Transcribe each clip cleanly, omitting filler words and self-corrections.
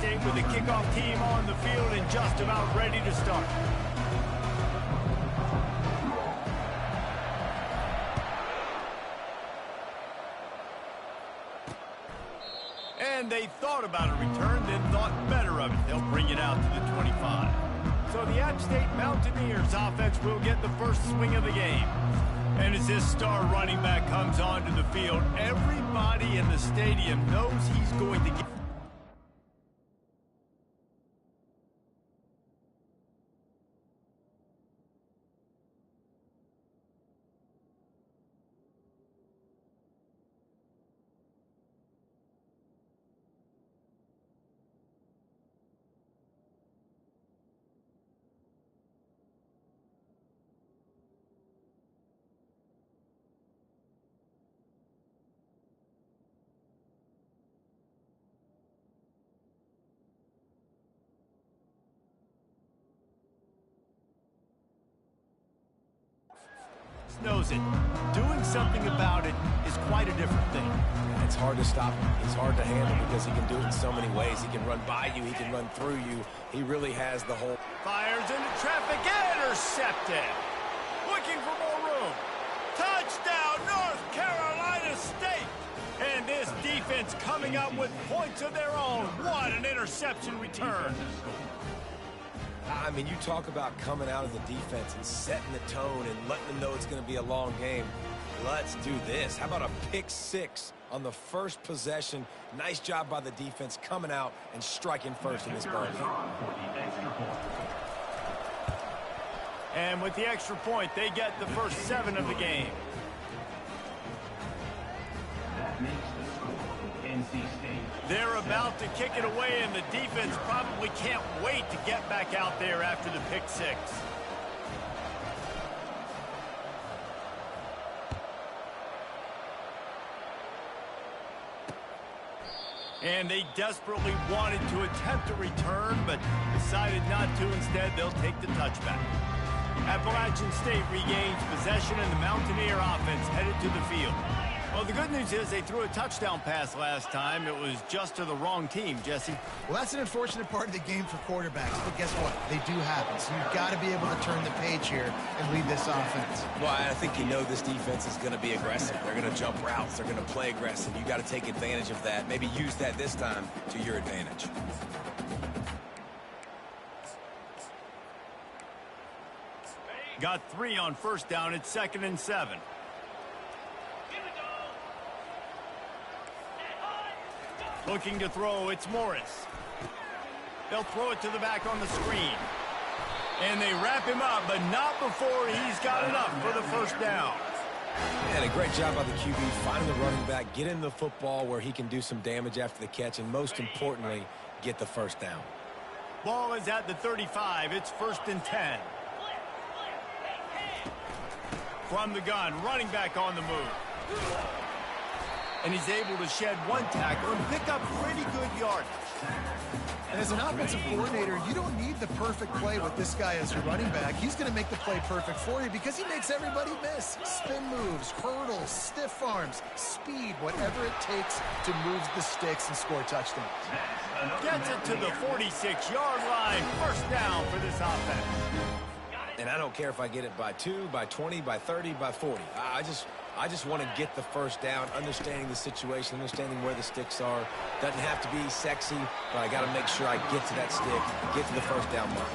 State with the kickoff team on the field and just about ready to start. And they thought about a return, then thought better of it. They'll bring it out to the 25. So the App State Mountaineers offense will get the first swing of the game. And as this star running back comes onto the field, everybody in the stadium knows he's going to get... knows it. Doing something about it is quite a different thing. It's hard to stop him. He's hard to handle because he can do it in so many ways. He can run by you. He can run through you. He really has the whole... Fires into traffic. Intercepted. Looking for more room. Touchdown, North Carolina State. And this defense coming up with points of their own. What an interception return. I mean, you talk about coming out of the defense and setting the tone and letting them know it's going to be a long game. Let's do this. How about a pick six on the first possession? Nice job by the defense coming out and striking first in this ball game. And with the extra point, they get the first 7 of the game. That makes the score NC State. They're about to kick it away, and the defense probably can't wait to get back out there after the pick six. And they desperately wanted to attempt a return, but decided not to. Instead, they'll take the touchback. Appalachian State regains possession, and the Mountaineer offense headed to the field. Well, the good news is they threw a touchdown pass last time. It was just to the wrong team, Jesse. Well, that's an unfortunate part of the game for quarterbacks, but guess what? They do happen, so you've got to be able to turn the page here and lead this offense. Well, I think you know this defense is going to be aggressive. They're going to jump routes. They're going to play aggressive. You got to take advantage of that. Maybe use that this time to your advantage. Got 3 on first down. It's 2nd and 7. Looking to throw, it's Morris. They'll throw it to the back on the screen. And they wrap him up, but not before he's got enough for the first down. And a great job by the QB finding the running back, getting the football where he can do some damage after the catch, and most importantly, get the first down. Ball is at the 35. It's 1st and 10. From the gun, running back on the move. And he's able to shed 1 tackle and pick up pretty good yardage. And as an offensive coordinator, you don't need the perfect play with this guy as your running back. He's going to make the play perfect for you because he makes everybody miss. Spin moves, hurdles, stiff arms, speed, whatever it takes to move the sticks and score touchdowns. Gets it to the 46-yard line. First down for this offense. And I don't care if I get it by 2, by 20, by 30, by 40. I just want to get the first down, understanding the situation, understanding where the sticks are. Doesn't have to be sexy, but I got to make sure I get to that stick, get to the first down mark.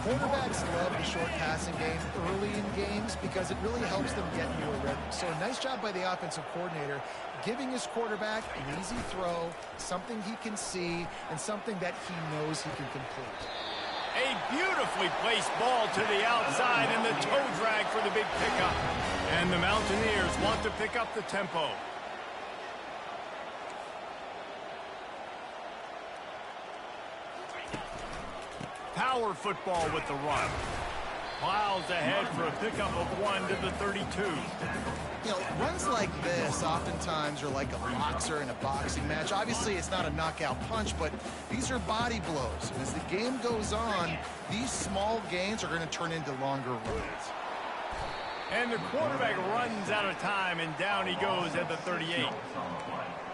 Quarterbacks love the short passing game early in games because it really helps them get into a rhythm. So a nice job by the offensive coordinator giving his quarterback an easy throw, something he can see, and something that he knows he can complete. A beautifully placed ball to the outside and the toe drag for the big pickup. And the Mountaineers want to pick up the tempo. Power football with the run. Plows ahead for a pickup of 1 to the 32. You know, runs like this oftentimes are like a boxer in a boxing match. Obviously, it's not a knockout punch, but these are body blows. And as the game goes on, these small gains are going to turn into longer runs. And the quarterback runs out of time, and down he goes at the 38.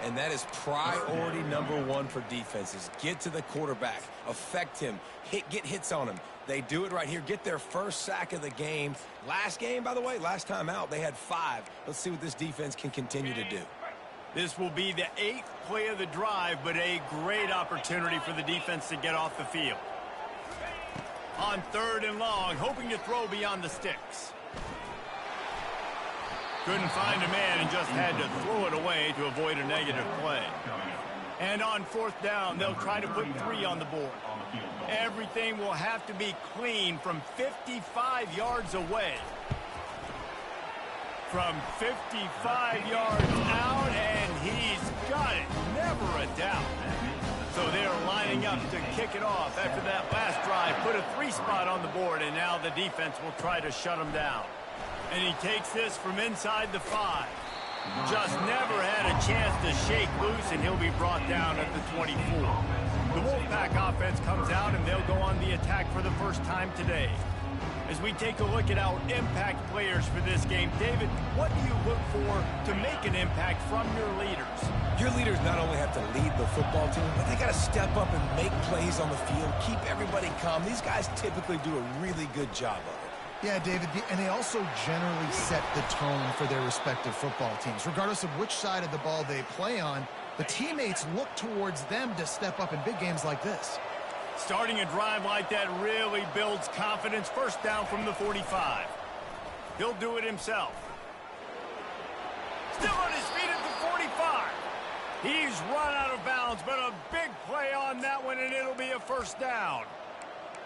And that is priority number one for defenses. Get to the quarterback, affect him, get hits on him. They do it right here. Get their first sack of the game. Last game, by the way, last time out, they had 5. Let's see what this defense can continue to do. This will be the 8th play of the drive, but a great opportunity for the defense to get off the field. On 3rd and long, hoping to throw beyond the sticks. Couldn't find a man and just had to throw it away to avoid a negative play. And on 4th down, they'll try to put 3 on the board. Everything will have to be clean from 55 yards away. From 55 yards out, and he's got it. Never a doubt. So they're lining up to kick it off after that last drive. Put a 3 spot on the board, and now the defense will try to shut him down. And he takes this from inside the 5. Just never had a chance to shake loose, and he'll be brought down at the 24. The Wolfpack offense comes out, and they'll go on the attack for the first time today. As we take a look at our impact players for this game, David, what do you look for to make an impact from your leaders? Your leaders not only have to lead the football team, but they got to step up and make plays on the field, keep everybody calm. These guys typically do a really good job of it. Yeah, David, and they also generally set the tone for their respective football teams. Regardless of which side of the ball they play on, the teammates look towards them to step up in big games like this. Starting a drive like that really builds confidence. 1st down from the 45. He'll do it himself. Still on his feet at the 45. He's run out of bounds, but a big play on that one, and it'll be a 1st down.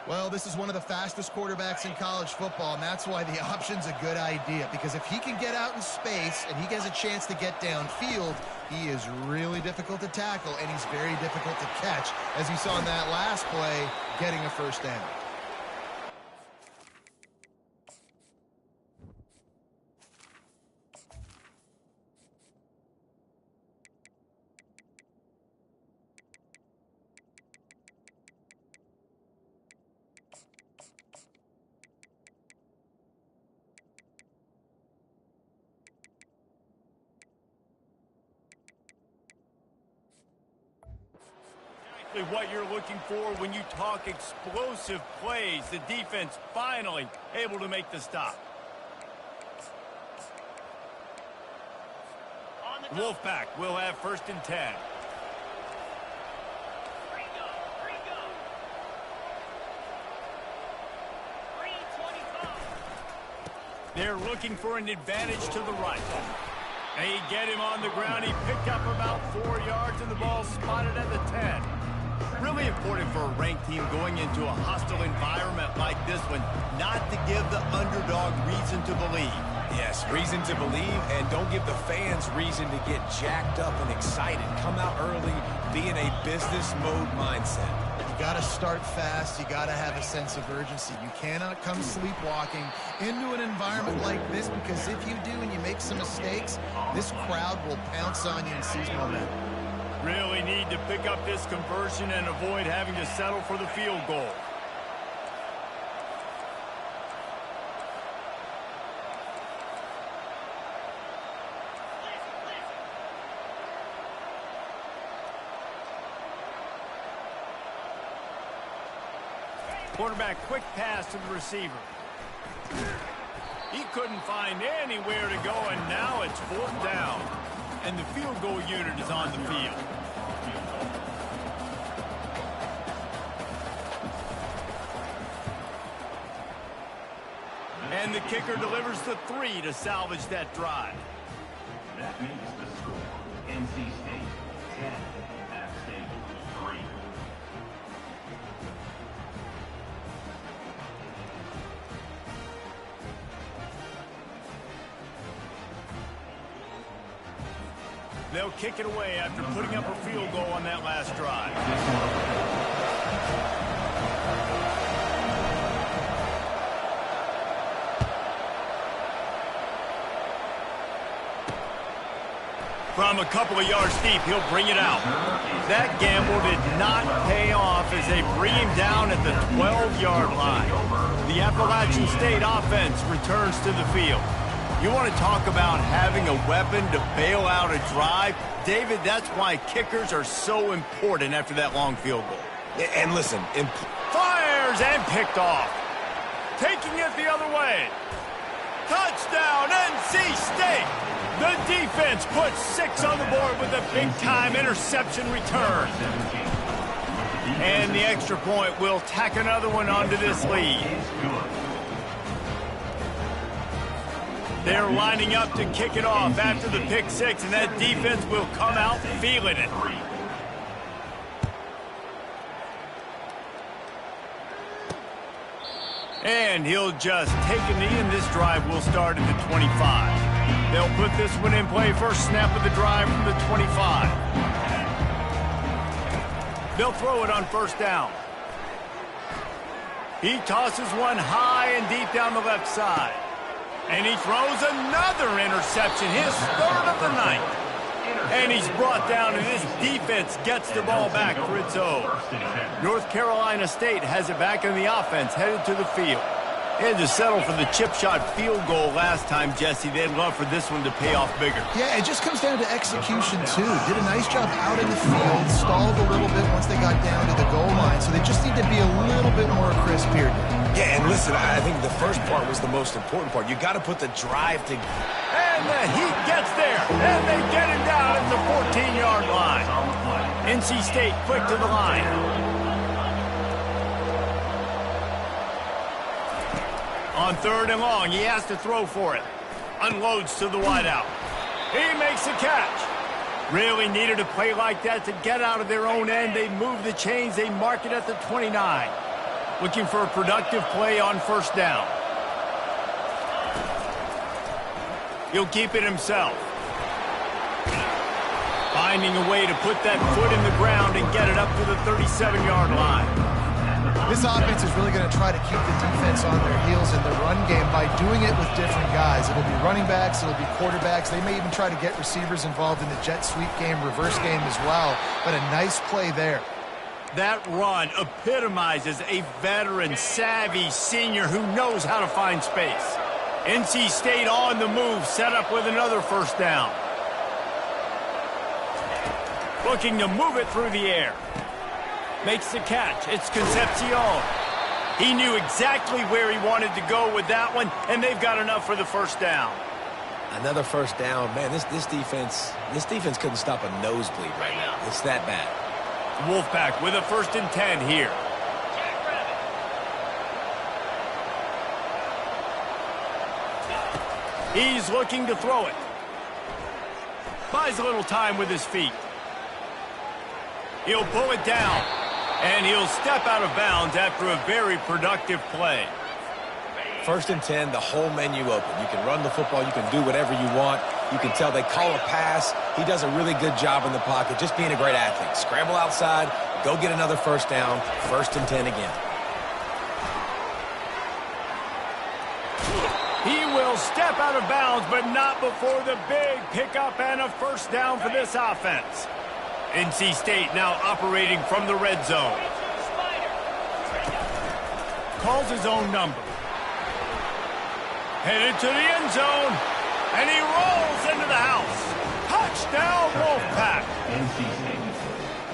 Well, this is one of the fastest quarterbacks in college football, and that's why the option's a good idea. Because if he can get out in space and he gets a chance to get downfield, he is really difficult to tackle, and he's very difficult to catch, as we saw in that last play, getting a 1st down. What you're looking for when you talk explosive plays. The defense finally able to make the stop. Wolfpack will have 1st and 10. They're looking for an advantage to the right. They get him on the ground. He picked up about 4 yards, and the ball spotted at the 10. Really important for a ranked team going into a hostile environment like this one, not to give the underdog reason to believe. Yes, reason to believe, and don't give the fans reason to get jacked up and excited. Come out early, be in a business mode mindset. You got to start fast. You got to have a sense of urgency. You cannot come sleepwalking into an environment like this, because if you do and you make some mistakes, this crowd will pounce on you and seize momentum. Really need to pick up this conversion and avoid having to settle for the field goal. Quarterback, quick pass to the receiver. He couldn't find anywhere to go, and now it's 4th down. And the field goal unit is on the field. And the kicker delivers the 3 to salvage that drive. That makes the score NC State 10, App State 3. They'll kick it away after putting up a field goal on that last drive. From a couple of yards deep, he'll bring it out. That gamble did not pay off as they bring him down at the 12-yard line. The Appalachian State offense returns to the field. You want to talk about having a weapon to bail out a drive? David, that's why kickers are so important after that long field goal. And listen, fires and picked off. Taking it the other way. Touchdown, NC State. The defense puts 6 on the board with a big-time interception return. And the extra point will tack another one onto this lead. They're lining up to kick it off after the pick 6, and that defense will come out feeling it. And he'll just take a knee, and this drive will start at the 25. They'll put this one in play first snap of the drive from the 25. They'll throw it on first down. He tosses one high and deep down the left side. And he throws another interception, his 3rd of the night. And he's brought down, and his defense gets the ball back for its own. North Carolina State has it back in the offense, headed to the field. They had to settle for the chip shot field goal last time, Jesse. They'd love for this one to pay off bigger. Yeah, it just comes down to execution, too. Did a nice job out in the field, stalled a little bit once they got down to the goal line, so they just need to be a little bit more crisp here. Yeah, and listen, I think the first part was the most important part. You got to put the drive together. And the Heat gets there, and they get him down at the 14-yard line. NC State quick to the line. On 3rd and long, he has to throw for it. Unloads to the wideout. He makes the catch. Really needed a play like that to get out of their own end. They move the chains. They mark it at the 29. Looking for a productive play on first down. He'll keep it himself. Finding a way to put that foot in the ground and get it up to the 37-yard line. This offense is really going to try to keep the defense on their heels in the run game by doing it with different guys. It'll be running backs, it'll be quarterbacks. They may even try to get receivers involved in the jet sweep game, reverse game as well. But a nice play there. That run epitomizes a veteran, savvy senior who knows how to find space. NC State on the move, set up with another first down. Looking to move it through the air. Makes the catch. It's Concepcion. He knew exactly where he wanted to go with that one, and they've got enough for the first down. Another first down. Man, this defense couldn't stop a nosebleed right now. It's that bad. Wolfpack with a 1st and 10 here. He's looking to throw it. Buys a little time with his feet. He'll pull it down, and he'll step out of bounds after a very productive play. 1st and 10, the whole menu open. You can run the football. You can do whatever you want. You can tell they call a pass. He does a really good job in the pocket, just being a great athlete. Scramble outside, go get another first down, 1st and 10 again. He will step out of bounds, but not before the big pickup and a first down for this offense. NC State now operating from the red zone. Calls his own number. Headed to the end zone, and he rolls into the house. Touchdown, Wolfpack.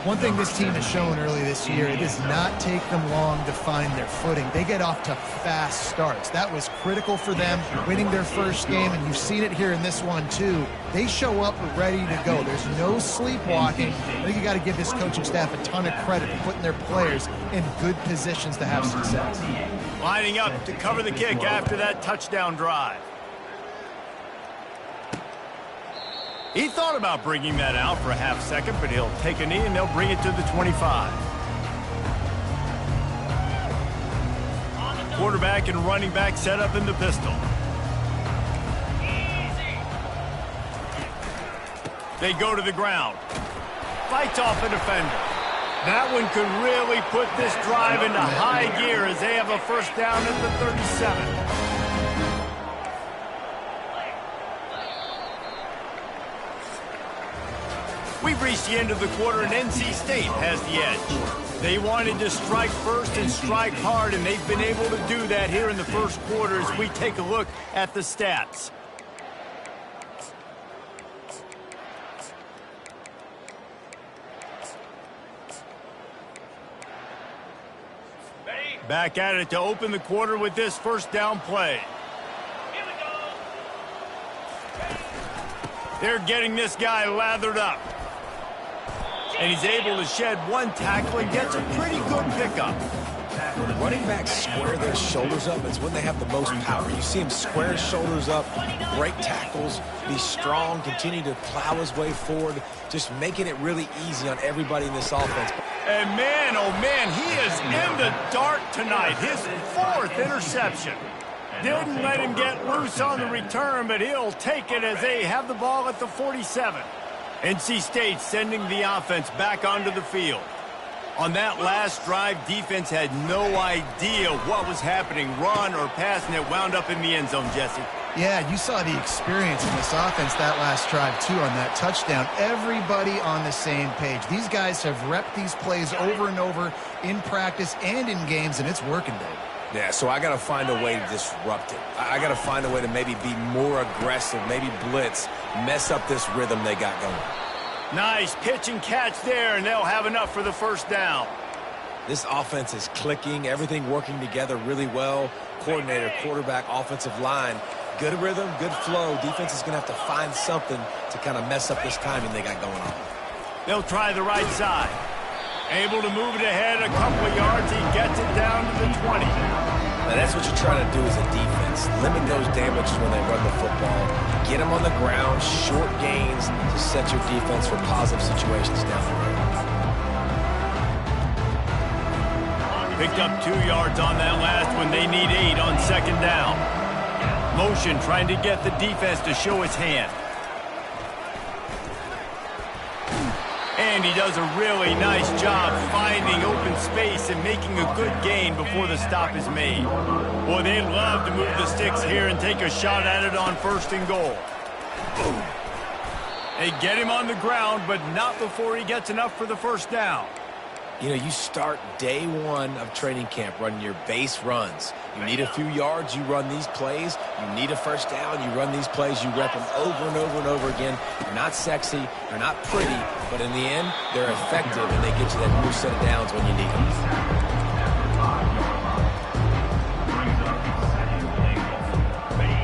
One thing this team has shown early this year, it does not take them long to find their footing. They get off to fast starts. That was critical for them, winning their first game, and you've seen it here in this one too. They show up ready to go. There's no sleepwalking. I think you got to give this coaching staff a ton of credit for putting their players in good positions to have success. Lining up to cover the kick after that touchdown drive. He thought about bringing that out for a half second, but he'll take a knee and they'll bring it to the 25. Quarterback and running back set up in the pistol. They go to the ground. Fights off a defender. That one could really put this drive into high gear as they have a first down at the 37. We've reached the end of the quarter, and NC State has the edge. They wanted to strike first and strike hard, and they've been able to do that here in the first quarter as we take a look at the stats. Back at it to open the quarter with this first down play. Here we go. They're getting this guy lathered up. And he's able to shed one tackle and gets a pretty good pickup. When running backs square their shoulders up, it's when they have the most power. You see him square his shoulders up, break tackles, be strong, continue to plow his way forward, just making it really easy on everybody in this offense. And man, oh man, he is in the dark tonight. His 4th interception. Didn't let him get loose on the return, but he'll take it as they have the ball at the 47. NC State sending the offense back onto the field. On that last drive, defense had no idea what was happening, run or pass, and it wound up in the end zone, Jesse. Yeah, you saw the experience in this offense that last drive, too, on that touchdown. Everybody on the same page. These guys have repped these plays over and over in practice and in games, and it's working, Dave. Yeah, so I got to find a way to disrupt it. I got to find a way to maybe be more aggressive, maybe blitz, mess up this rhythm they got going. Nice pitch and catch there, and they'll have enough for the first down. This offense is clicking, everything working together really well. Coordinator, quarterback, offensive line, good rhythm, good flow. Defense is going to have to find something to kind of mess up this timing they got going on. They'll try the right side. Able to move it ahead a couple of yards. He gets it down to the 20. Now that's what you try to do as a defense. Limit those damages when they run the football. Get them on the ground, short gains to set your defense for positive situations down the road. Picked up 2 yards on that last one. They need 8 on second down. Motion trying to get the defense to show his hand. And he does a really nice job finding open space and making a good gain before the stop is made. Boy, they'd love to move the sticks here and take a shot at it on 1st and goal. They get him on the ground, but not before he gets enough for the first down. You know, you start day 1 of training camp running your base runs. You need a few yards, you run these plays. You need a first down, you run these plays. You rep them over and over and over again. They're not sexy, they're not pretty, but in the end, they're effective, and they get you that new set of downs when you need them.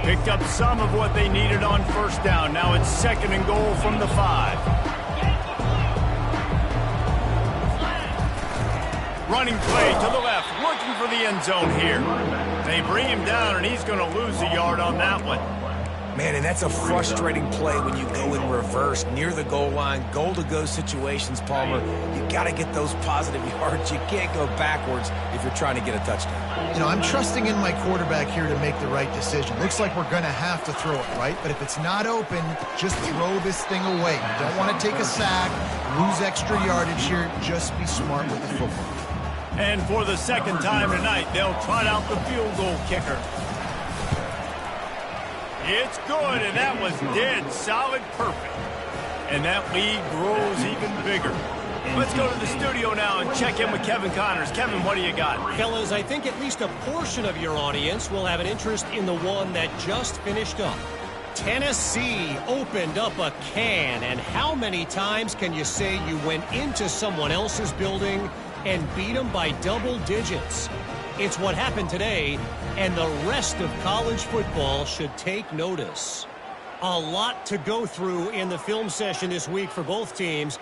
Picked up some of what they needed on first down. Now it's 2nd and goal from the 5. Running play to the left, looking for the end zone here. They bring him down, and he's going to lose a yard on that one. Man, and that's a frustrating play when you go in reverse near the goal line, goal-to-go situations, Palmer. You got to get those positive yards. You can't go backwards if you're trying to get a touchdown. You know, I'm trusting in my quarterback here to make the right decision. Looks like we're going to have to throw it, right? But if it's not open, just throw this thing away. You don't want to take a sack, lose extra yardage here. Just be smart with the football. And for the 2nd time tonight, they'll trot out the field goal kicker. It's good, and that was dead solid perfect. And that lead grows even bigger. Let's go to the studio now and check in with Kevin Connors. Kevin, what do you got? Fellas, I think at least a portion of your audience will have an interest in the one that just finished up. Tennessee opened up a can, and how many times can you say you went into someone else's building and beat them by double digits? It's what happened today, and the rest of college football should take notice. A lot to go through in the film session this week for both teams,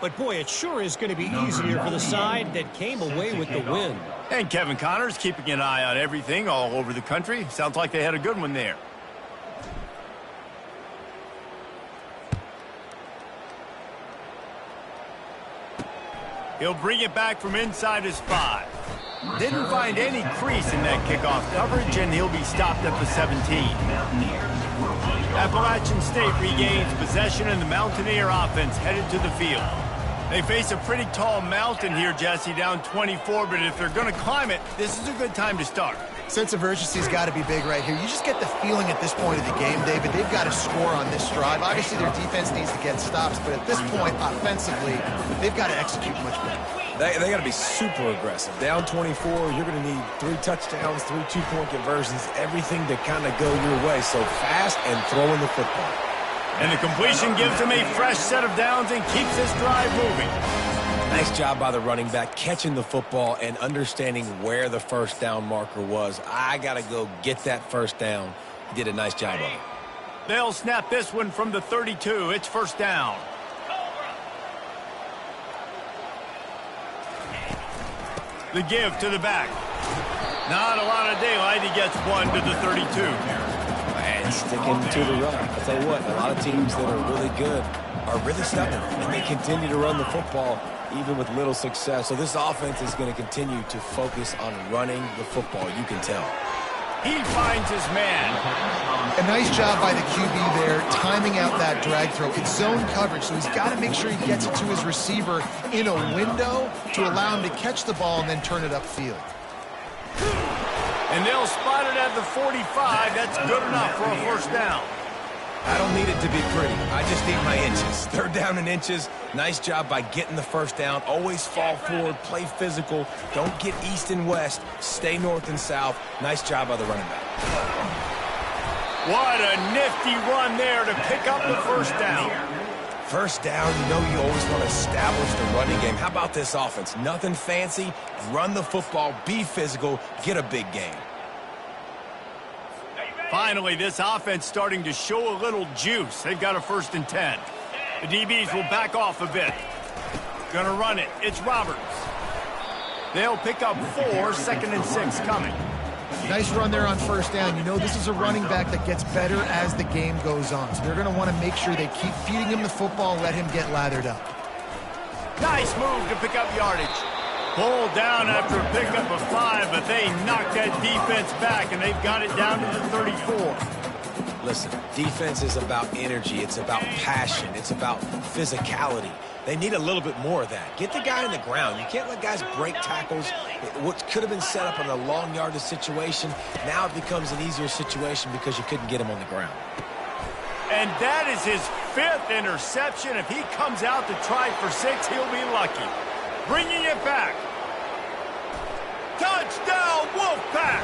but boy, it sure is going to be easier for the side that came away with the win. And Kevin Connors keeping an eye on everything all over the country. Sounds like they had a good one there. He'll bring it back from inside his 5. Didn't find any crease in that kickoff coverage, and he'll be stopped at the 17. Appalachian State regains possession, and the Mountaineer offense headed to the field. They face a pretty tall mountain here, Jesse, down 24, but if they're going to climb it, this is a good time to start. Sense of urgency's got to be big right here. You just get the feeling at this point of the game, David, they've got to score on this drive. Obviously, their defense needs to get stops, but at this point, offensively, they've got to execute much better. They got to be super aggressive. Down 24, you're going to need 3 touchdowns, 3 two-point conversions, everything to kind of go your way. So fast and throwing the football. And the completion gives them a fresh set of downs and keeps this drive moving. Nice job by the running back, catching the football and understanding where the first down marker was. I got to go get that first down. He did a nice job of it. They'll snap this one from the 32. It's first down. The give to the back. Not a lot of daylight. He gets one to the 32. And sticking to the run. I'll tell you what, a lot of teams that are really good are really stubborn, and they continue to run the football even with little success. So this offense is going to continue to focus on running the football. You can tell. He finds his man. A nice job by the QB there, timing out that drag throw. It's zone coverage, so he's got to make sure he gets it to his receiver in a window to allow him to catch the ball and then turn it upfield. And they'll spot it at the 45. That's good enough for a first down. I don't need it to be pretty. I just need my inches. Third down in inches. Nice job by getting the first down. Always fall forward, play physical. Don't get east and west. Stay north and south. Nice job by the running back. What a nifty run there to pick up the first down. First down, you know you always want to establish the running game. How about this offense? Nothing fancy. Run the football, be physical, get a big gain. Finally, this offense starting to show a little juice. They've got a 1st and 10. The DBs will back off a bit. Gonna run it. It's Roberts. They'll pick up 4, 2nd and 6 coming. Nice run there on first down. You know this is a running back that gets better as the game goes on. So they're going to want to make sure they keep feeding him the football and let him get lathered up. Nice move to pick up yardage. Pulled down after a pickup of 5, but they knocked that defense back, and they've got it down to the 34. Listen, defense is about energy. It's about passion. It's about physicality. They need a little bit more of that. Get the guy on the ground. You can't let guys break tackles. What could have been set up in a long yardage situation, now it becomes an easier situation because you couldn't get him on the ground. And that is his 5th interception. If he comes out to try for 6, he'll be lucky. Bringing it back. Touchdown, Wolfpack!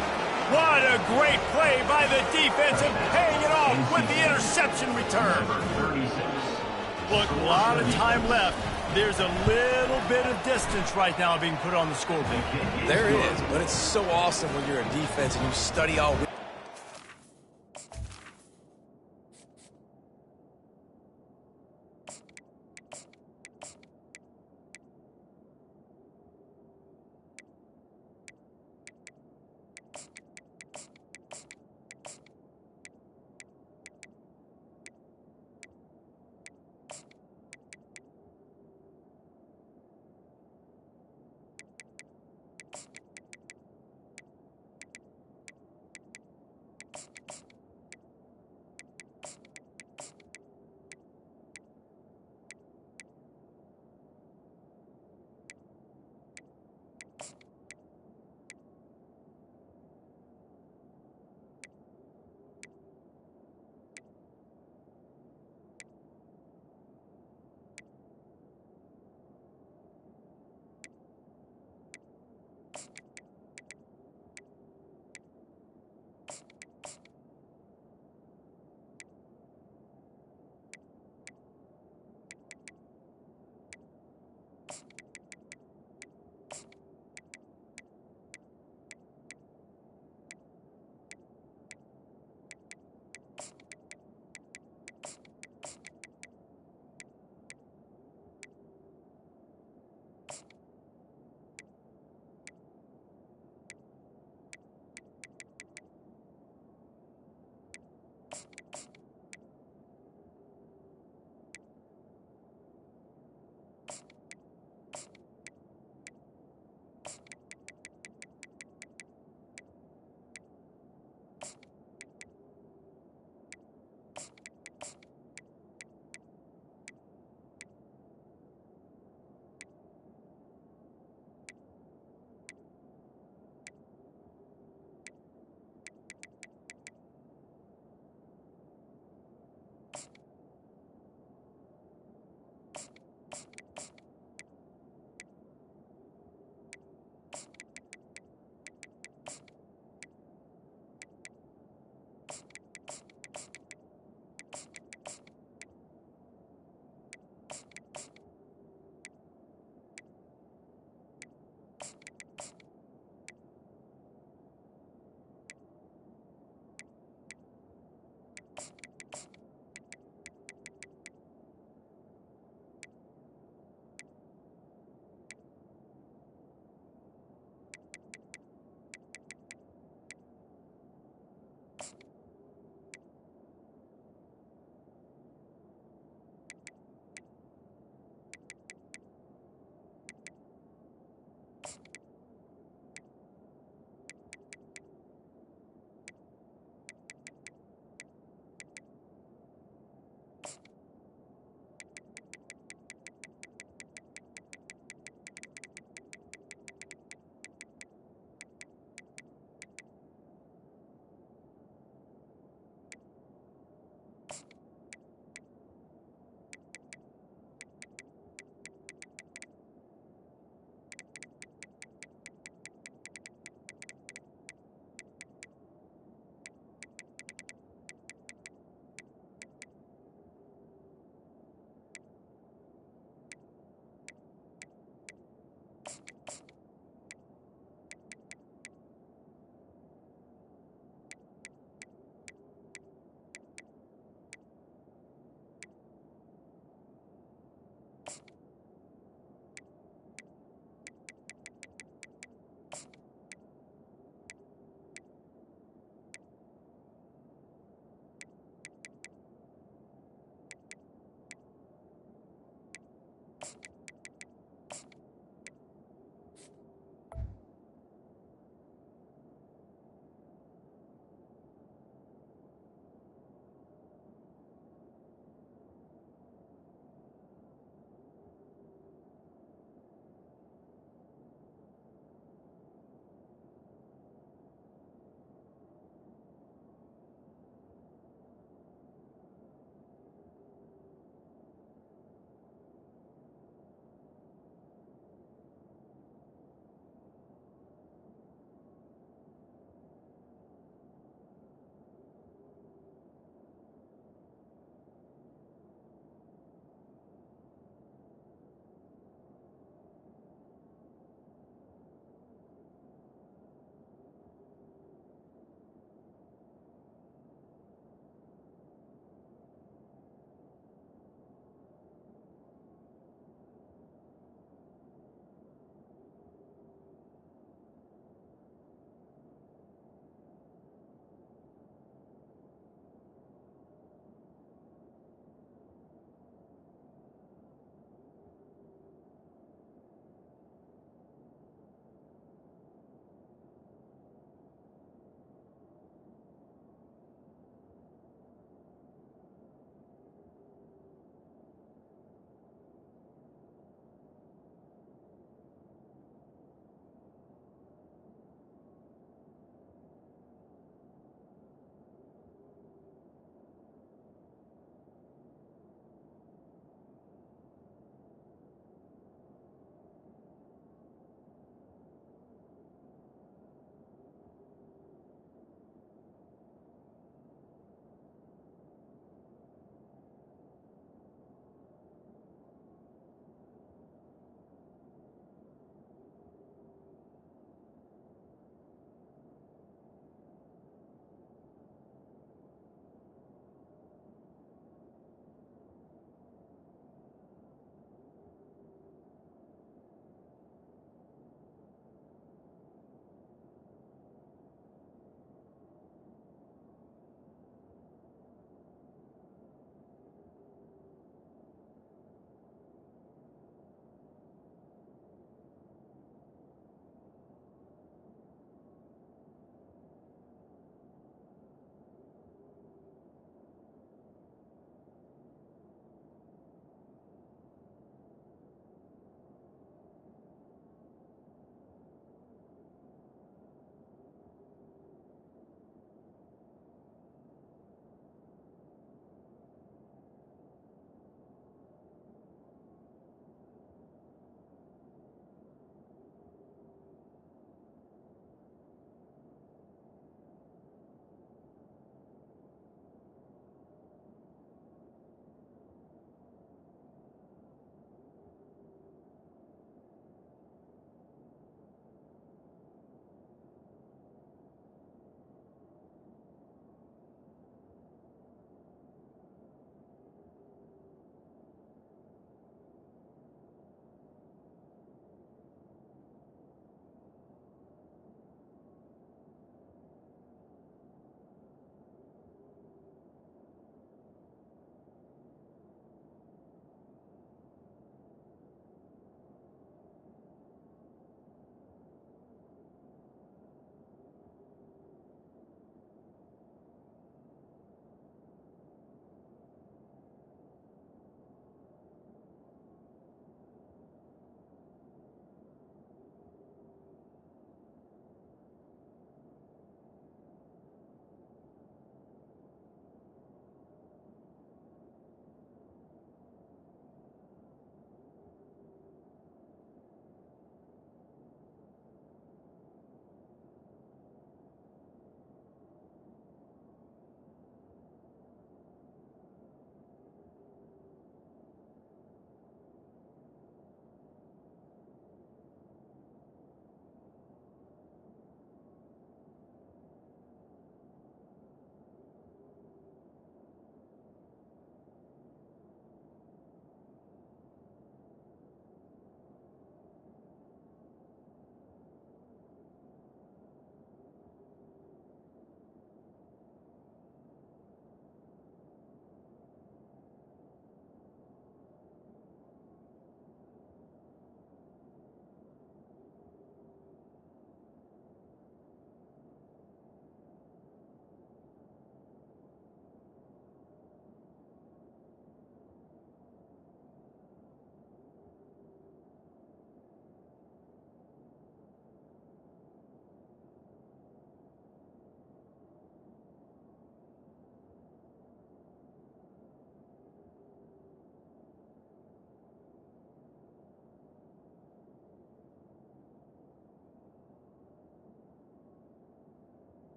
What a great play by the defense and paying it off with the interception return. Look, a lot of time left. There's a little bit of distance right now being put on the scoreboard. There is, but it's so awesome when you're a defense and you study all week.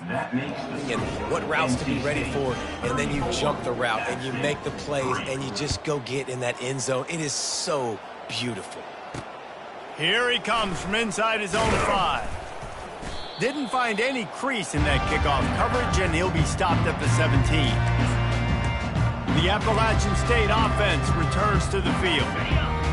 That makes the And what routes to be ready for, and then you jump the route, and you make the plays, and you just go get in that end zone. It is so beautiful. Here he comes from inside his own 5. Didn't find any crease in that kickoff coverage, and he'll be stopped at the 17. The Appalachian State offense returns to the field.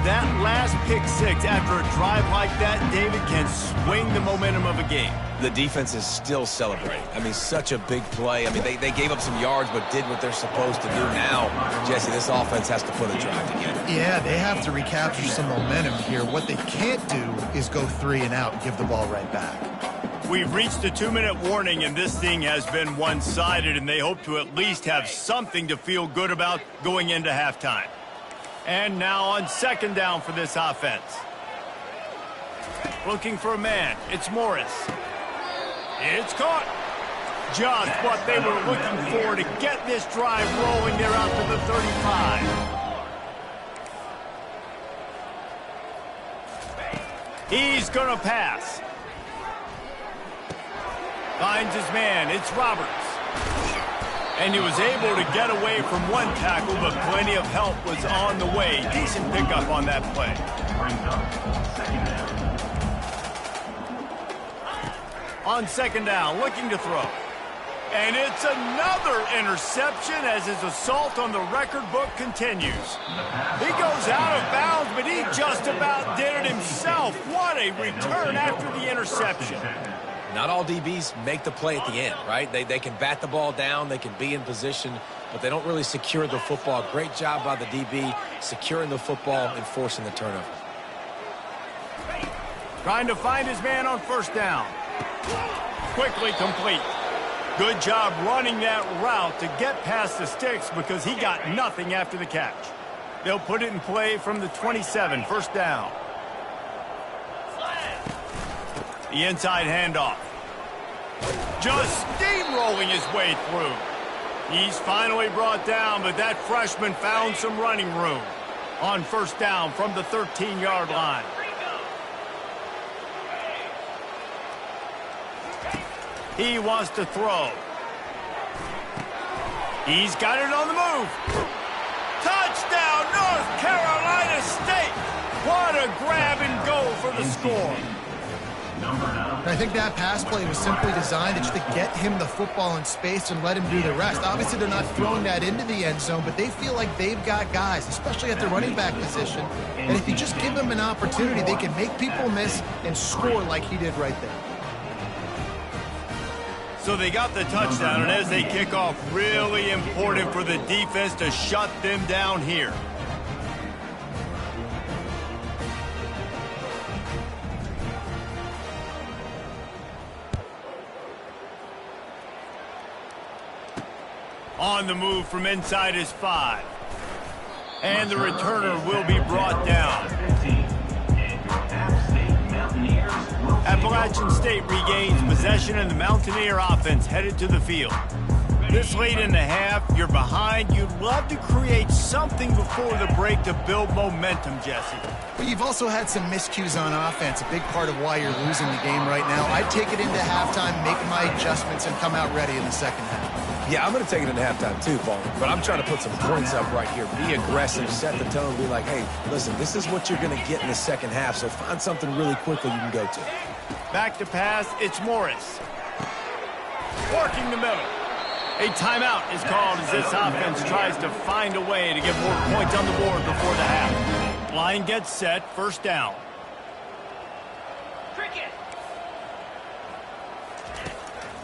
That last pick 6 after a drive like that, David, can swing the momentum of a game. The defense is still celebrating. I mean, such a big play. I mean, they gave up some yards but did what they're supposed to do. Now, Jesse, this offense has to put a drive together. Yeah, they have to recapture some momentum here. What they can't do is go 3 and out and give the ball right back. We've reached the 2-minute warning, and this thing has been one-sided, and they hope to at least have something to feel good about going into halftime. And now on second down for this offense. Looking for a man. It's Morris. It's caught. Just what they were looking for to get this drive rolling. They're out to the 35. He's going to pass. Finds his man. It's Roberts. And he was able to get away from one tackle, but plenty of help was on the way. Decent pickup on that play. On second down, looking to throw. And it's another interception as his assault on the record book continues. He goes out of bounds, but he just about did it himself. What a return after the interception. Not all DBs make the play at the end, right? They can bat the ball down, they can be in position, but they don't really secure the football. Great job by the DB securing the football and forcing the turnover. Trying to find his man on first down. Quickly complete. Good job running that route to get past the sticks because he got nothing after the catch. They'll put it in play from the 27, first down. The inside handoff. Just steamrolling his way through. He's finally brought down, but that freshman found some running room. On first down from the 13-yard line. He wants to throw. He's got it on the move. Touchdown, North Carolina State. What a grab and go for the score. I think that pass play was simply designed just to get him the football in space and let him do the rest. Obviously, they're not throwing that into the end zone, but they feel like they've got guys, especially at the running back position. And if you just give them an opportunity, they can make people miss and score like he did right there. So they got the touchdown, and as they kick off, really important for the defense to shut them down here. On the move from inside his 5. And the returner will be brought down. Appalachian State regains possession, and the Mountaineer offense headed to the field. This late in the half, you're behind. You'd love to create something before the break to build momentum, Jesse. But you've also had some miscues on offense, a big part of why you're losing the game right now. I'd take it into halftime, make my adjustments, and come out ready in the second half. Yeah, I'm going to take it into halftime too, Paul. But I'm trying to put some points up right here. Be aggressive, set the tone, be like, hey, listen, this is what you're going to get in the second half, so find something really quickly you can go to. Back to pass, it's Morris. Working the middle. A timeout is called as this offense tries to find a way to get more points on the board before the half. Line gets set, first down.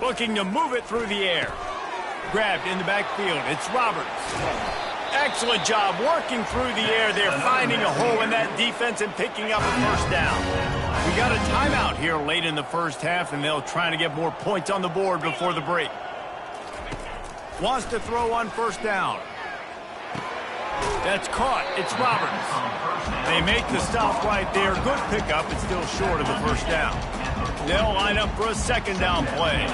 Looking to move it through the air. Grabbed in the backfield. It's Roberts. Excellent job working through the air. They're finding a hole in that defense and picking up a first down. We got a timeout here late in the first half, and they'll try to get more points on the board before the break. Wants to throw on first down. That's caught. It's Roberts. They make the stop right there. Good pickup. It's still short of the first down. They'll line up for a second down play.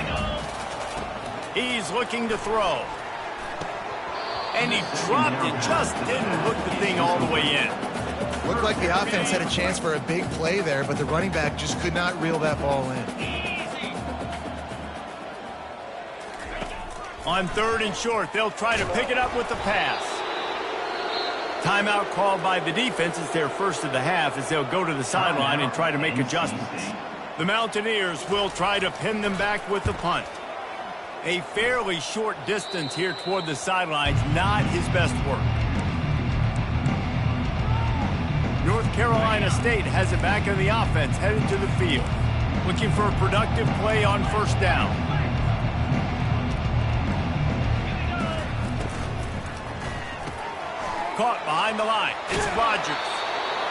He's looking to throw. And he dropped it. Just didn't hook the thing all the way in. Looked like the offense had a chance for a big play there, but the running back just could not reel that ball in. On 3rd and short, they'll try to pick it up with the pass. Timeout called by the defense. It's their first of the half as they'll go to the sideline and try to make adjustments. The Mountaineers will try to pin them back with the punt. A fairly short distance here toward the sidelines, not his best work. North Carolina State has it back in the offense, headed to the field. Looking for a productive play on 1st down. Caught behind the line. It's Rodgers.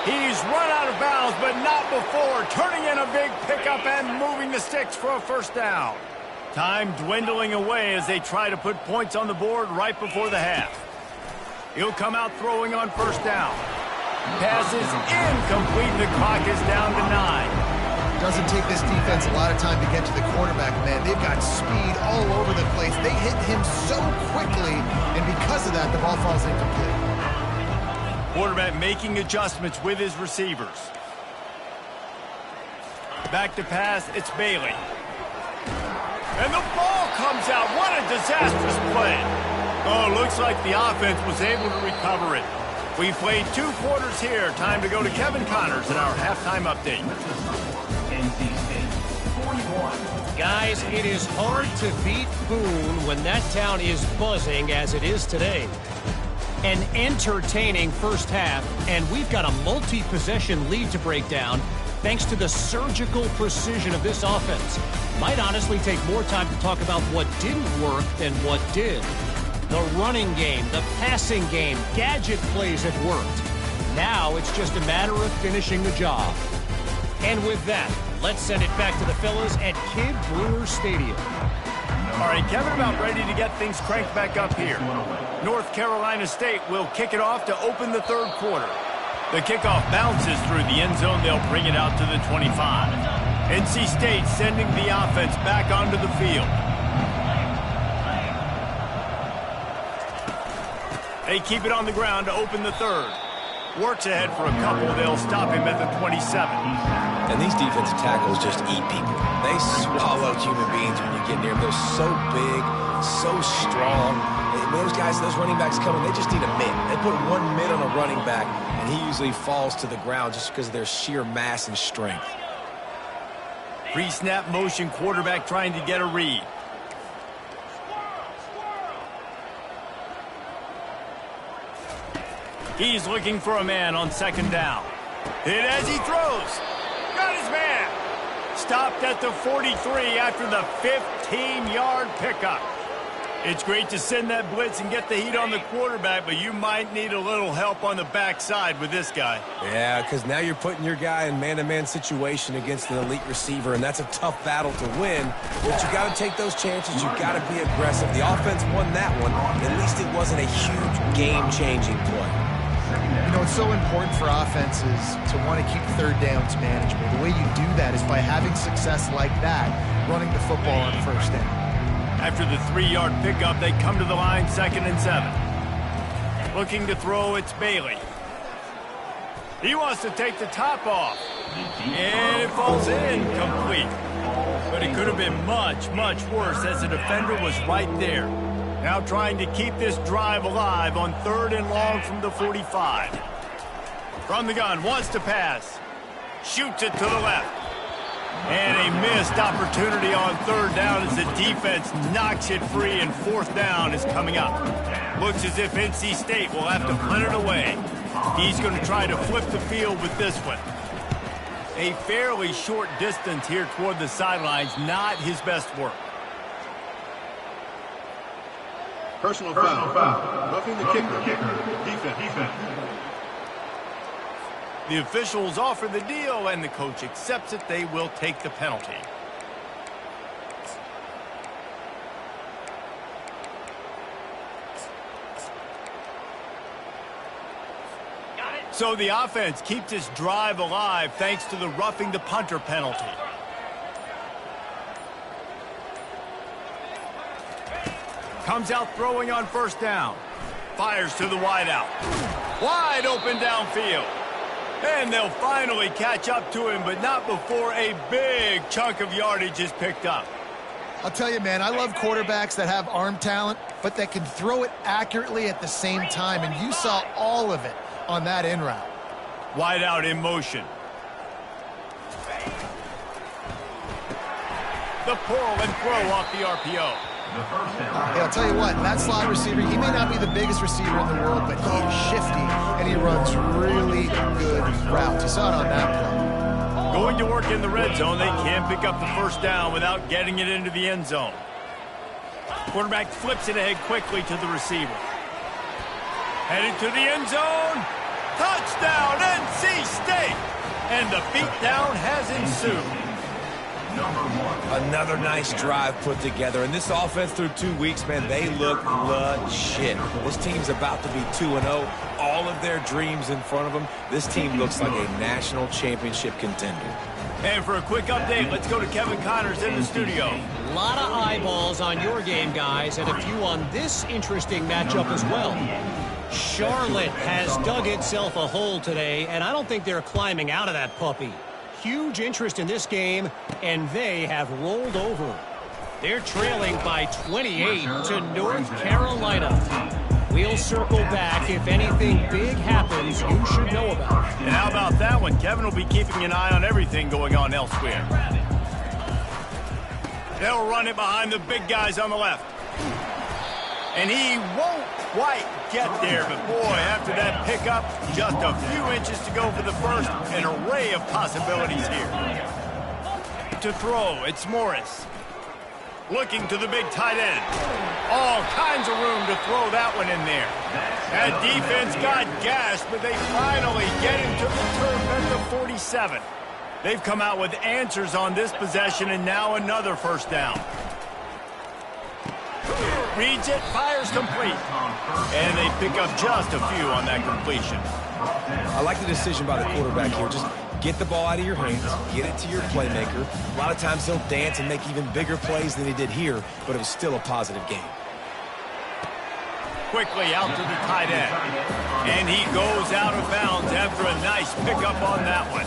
He's run out of bounds, but not before turning in a big pickup and moving the sticks for a 1st down. Time dwindling away as they try to put points on the board right before the half. He'll come out throwing on 1st down. Pass is incomplete. The clock is down to 9. Doesn't take this defense a lot of time to get to the quarterback, man. They've got speed all over the place. They hit him so quickly, and because of that, the ball falls incomplete. Quarterback making adjustments with his receivers. Back to pass, it's Bailey. And the ball comes out. What a disastrous play. Oh, looks like the offense was able to recover it. We played 2 quarters here. Time to go to Kevin Connors in our halftime update. NC State 41. Guys, it is hard to beat Boone when that town is buzzing as it is today. An entertaining first half, and we've got a multi-possession lead to break down thanks to the surgical precision of this offense. Might honestly take more time to talk about what didn't work than what did. The running game, the passing game, gadget plays have worked. Now it's just a matter of finishing the job. And with that, let's send it back to the fellas at Kidd Brewer Stadium. All right, Kevin, about ready to get things cranked back up here. North Carolina State will kick it off to open the 3rd quarter. The kickoff bounces through the end zone. They'll bring it out to the 25. NC State sending the offense back onto the field. They keep it on the ground to open the 3rd. Works ahead for a couple. They'll stop him at the 27. And these defensive tackles just eat people. They swallow human beings when you get near them. They're so big, so strong. And those guys, those running backs coming, they just need a mitt. They put 1 mitt on a running back, and he usually falls to the ground just because of their sheer mass and strength. Pre-snap motion, quarterback trying to get a read. He's looking for a man on 2nd down. Hit as he throws. Got his man. Stopped at the 43 after the 15-yard pickup. It's great to send that blitz and get the heat on the quarterback, but you might need a little help on the backside with this guy. Yeah, because now you're putting your guy in man-to-man situation against an elite receiver, and that's a tough battle to win. But you got to take those chances. You got to be aggressive. The offense won that one. At least it wasn't a huge game-changing play. You know, it's so important for offenses to want to keep 3rd downs manageable. The way you do that is by having success like that, running the football on 1st down. After the 3-yard pickup, they come to the line 2nd and 7. Looking to throw, it's Bailey. He wants to take the top off. And it falls incomplete. But it could have been much, much worse as the defender was right there. Now trying to keep this drive alive on 3rd and long from the 45. From the gun, wants to pass. Shoots it to the left. And a missed opportunity on 3rd down as the defense knocks it free, and 4th down is coming up. Looks as if NC State will have to punt it away. He's going to try to flip the field with this one. A fairly short distance here toward the sidelines, not his best work. Personal foul. Roughing the kicker. Defense. The officials offer the deal, and the coach accepts it. They will take the penalty. So the offense keeps its drive alive thanks to the roughing the punter penalty. Comes out throwing on 1st down. Fires to the wideout. Wide open downfield. And they'll finally catch up to him, but not before a big chunk of yardage is picked up. I'll tell you, man, I love quarterbacks that have arm talent, but that can throw it accurately at the same time, and you saw all of it on that in route. Wide out in motion. The pull and throw off the RPO. Yeah, I'll tell you what, that slot receiver, he may not be the biggest receiver in the world, but he's shifty, and he runs really good routes. You saw it on that play. Going to work in the red zone, they can't pick up the first down without getting it into the end zone. Quarterback flips it ahead quickly to the receiver. Headed to the end zone. Touchdown, NC State! And the beatdown has ensued. Another nice drive put together. And this offense through 2 weeks, man, they look legit. This team's about to be 2-0. All of their dreams in front of them. This team looks like a national championship contender. And for a quick update, let's go to Kevin Connors in the studio. A lot of eyeballs on your game, guys, and a few on this interesting matchup as well. Charlotte has dug itself a hole today, and I don't think they're climbing out of that puppy. Huge interest in this game, and they have rolled over. They're trailing by 28 to North Carolina. We'll circle back if anything big happens you should know about. And how about that one? Kevin will be keeping an eye on everything going on elsewhere. They'll run it behind the big guys on the left. And he won't quite get there, but boy, after that pickup, just a few inches to go for the first. An array of possibilities here. To throw, it's Morris. Looking to the big tight end. All kinds of room to throw that one in there. That defense got gashed, but they finally get him to the turf at the 47. They've come out with answers on this possession, and now another first down. Reads it, fires complete. And they pick up just a few on that completion. I like the decision by the quarterback here. Just get the ball out of your hands, get it to your playmaker. A lot of times he'll dance and make even bigger plays than he did here, but it was still a positive game. Quickly out to the tight end. And he goes out of bounds after a nice pickup on that one.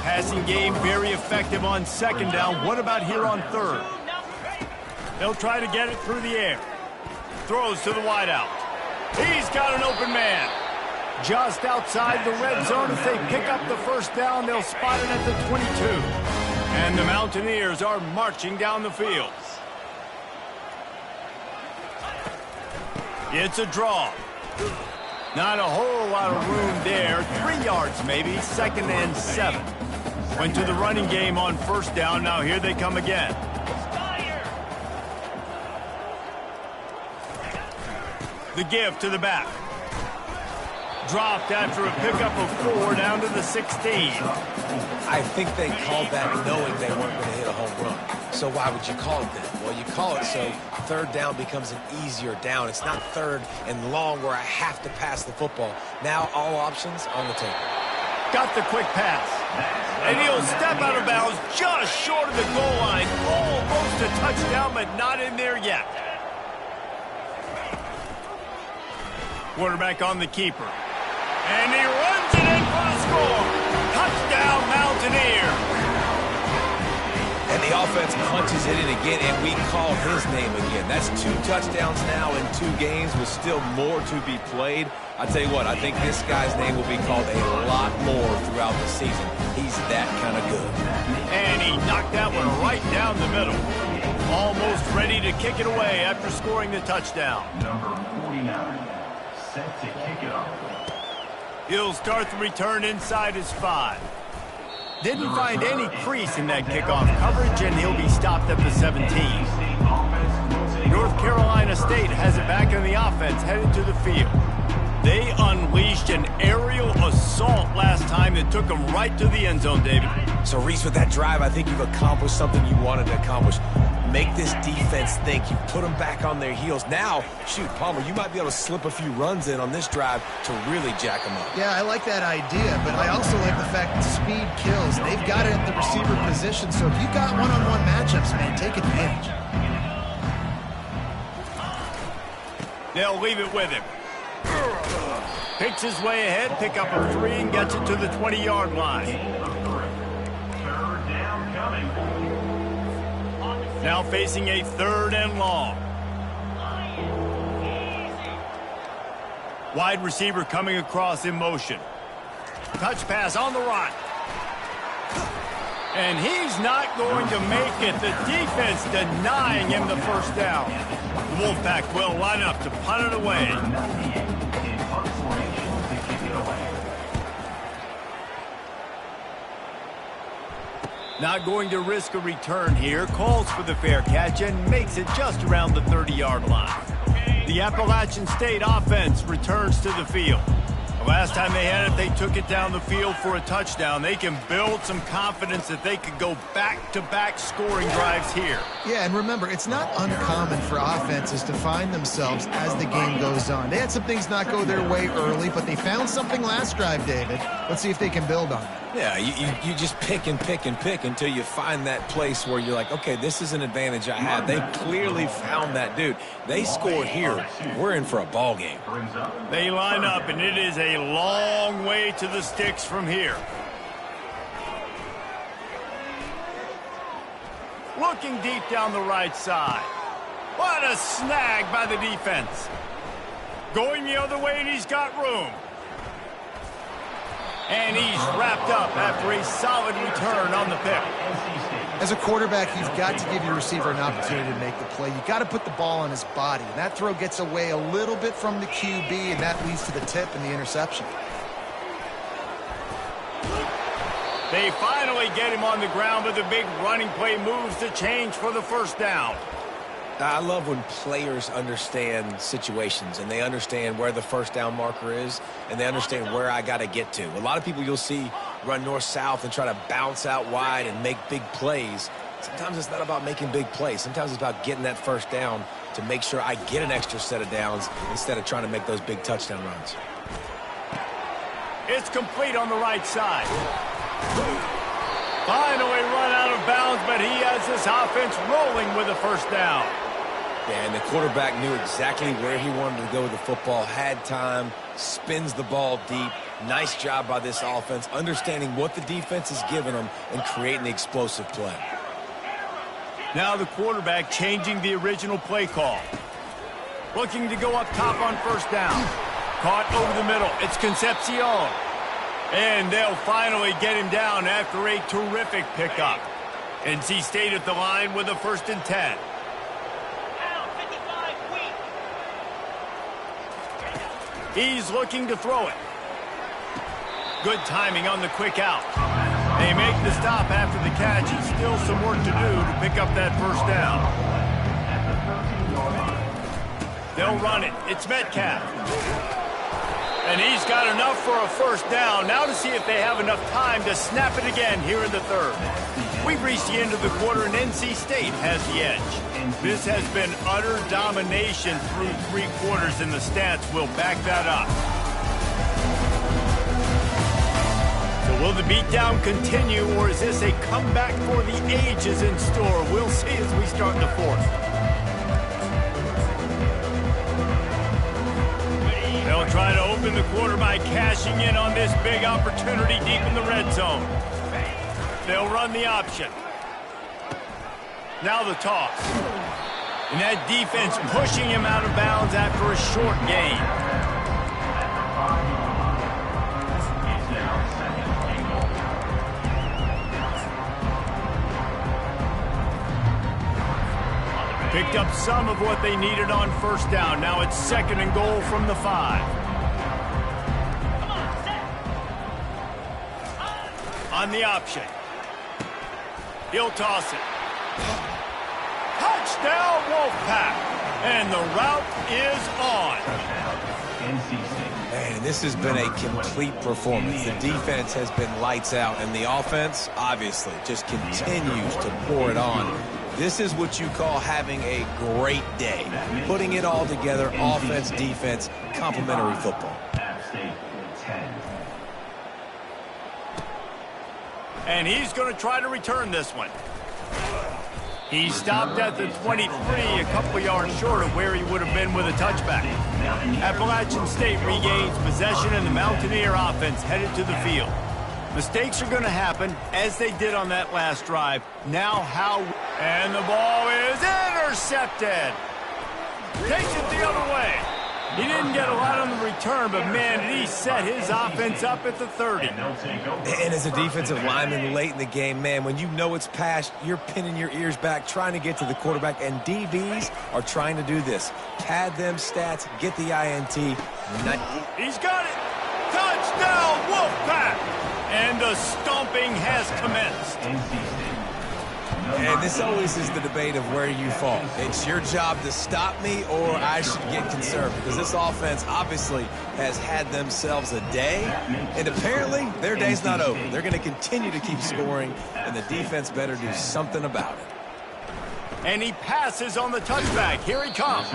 Passing game very effective on second down. What about here on third? They'll try to get it through the air. Throws to the wideout. He's got an open man. Just outside the red zone. If they pick up the first down, they'll spot it at the 22. And the Mountaineers are marching down the field. It's a draw. Not a whole lot of room there. 3 yards maybe. 2nd and 7. Went to the running game on first down. Now here they come again. The give to the back. Dropped after a pickup of 4 down to the 16. I think they called that knowing they weren't going to hit a home run. So why would you call it then? Well, you call it so third down becomes an easier down. It's not third and long where I have to pass the football. Now all options on the table. Got the quick pass. And he'll step out of bounds just short of the goal line. Almost a touchdown, but not in there yet. Quarterback on the keeper. And he runs it in for the score. Touchdown, Mountaineer. And the offense punches it in again, and we call his name again. That's 2 touchdowns now in 2 games with still more to be played. I tell you what, I think this guy's name will be called a lot more throughout the season. He's that kind of good. And he knocked that one right down the middle. Almost ready to kick it away after scoring the touchdown. Number 49. Set to kick it off. He'll start the return inside his 5. Didn't find any crease in that kickoff coverage, and he'll be stopped at the 17. North Carolina State has it back in the offense, headed to the field. They unleashed an aerial assault last time that took them right to the end zone, David. So, Reese, with that drive, I think you've accomplished something you wanted to accomplish. Make this defense think. You put them back on their heels. Now, shoot, Palmer, you might be able to slip a few runs in on this drive to really jack them up. Yeah, I like that idea, but I also like the fact that speed kills. They've got it at the receiver position, so if you've got one-on-one matchups, man, take advantage. They'll leave it with him. Picks his way ahead, pick up a 3, and gets it to the 20-yard line. Third down coming. Now facing a 3rd and long. Wide receiver coming across in motion. Touch pass on the run. And he's not going to make it. The defense denying him the first down. The Wolfpack will line up to punt it away. Not going to risk a return here. Calls for the fair catch and makes it just around the 30-yard line. The Appalachian State offense returns to the field. The last time they had it, they took it down the field for a touchdown. They can build some confidence that they could go back-to-back scoring drives here. Yeah, and remember, it's not uncommon for offenses to find themselves as the game goes on. They had some things not go their way early, but they found something last drive, David. Let's see if they can build on it. Yeah, you just pick and pick and pick until you find that place where you're like, okay, this is an advantage I have. They clearly found that dude. They scored here. We're in for a ball game. They line up, and it is a long way to the sticks from here. Looking deep down the right side. What a snag by the defense. Going the other way, and he's got room. And he's wrapped up after a solid return on the pick. As a quarterback, you've got to give your receiver an opportunity to make the play. You've got to put the ball on his body. And that throw gets away a little bit from the QB, and that leads to the tip and the interception. They finally get him on the ground, but the big running play moves the change for the first down. I love when players understand situations and they understand where the first down marker is and they understand where I got to get to. A lot of people you'll see run north-south and try to bounce out wide and make big plays. Sometimes it's not about making big plays. Sometimes it's about getting that first down to make sure I get an extra set of downs instead of trying to make those big touchdown runs. It's complete on the right side. Finally run out of bounds, but he has this offense rolling with a first down. Yeah, and the quarterback knew exactly where he wanted to go with the football, had time, spins the ball deep. Nice job by this offense, understanding what the defense is giving them and creating the explosive play. Now the quarterback changing the original play call. Looking to go up top on first down. Caught over the middle. It's Concepcion. And they'll finally get him down after a terrific pickup. NC State at the line with a 1st and 10. He's looking to throw it. Good timing on the quick out. They make the stop after the catch, and still some work to do to pick up that first down. They'll run it. It's Metcalf. And he's got enough for a first down. Now to see if they have enough time to snap it again here in the 3rd. We've reached the end of the quarter, and NC State has the edge. This has been utter domination through 3 quarters, and the stats will back that up. So will the beatdown continue, or is this a comeback for the ages in store? We'll see as we start the 4th. They'll try to open the quarter by cashing in on this big opportunity deep in the red zone. They'll run the option. Now the toss. And that defense pushing him out of bounds after a short gain. Picked up some of what they needed on first down. Now it's 2nd and goal from the 5. On the option. He'll toss it. Touchdown, Wolfpack. And the route is on. Man, this has been a complete performance. The defense has been lights out, and the offense, obviously, just continues to pour it on. This is what you call having a great day. Putting it all together, offense, defense, complementary football. And he's going to try to return this one. He stopped at the 23, a couple yards short of where he would have been with a touchback. Appalachian State regains possession, and the Mountaineer offense headed to the field. Mistakes are going to happen, as they did on that last drive. Now how... And the ball is intercepted. Takes it the other way. He didn't get a lot on the return, but, man, did he set his offense up at the 30. And as a defensive lineman late in the game, man, when you know it's passed, you're pinning your ears back, trying to get to the quarterback, and DBs are trying to do this. Pad them stats, get the INT. He's got it. Touchdown, Wolfpack! And the stomping has commenced. And this always is the debate of where you fall. It's your job to stop me, or I should get concerned, because this offense obviously has had themselves a day, and apparently their day's not over. They're going to continue to keep scoring, and the defense better do something about it. And he passes on the touchback. Here he comes.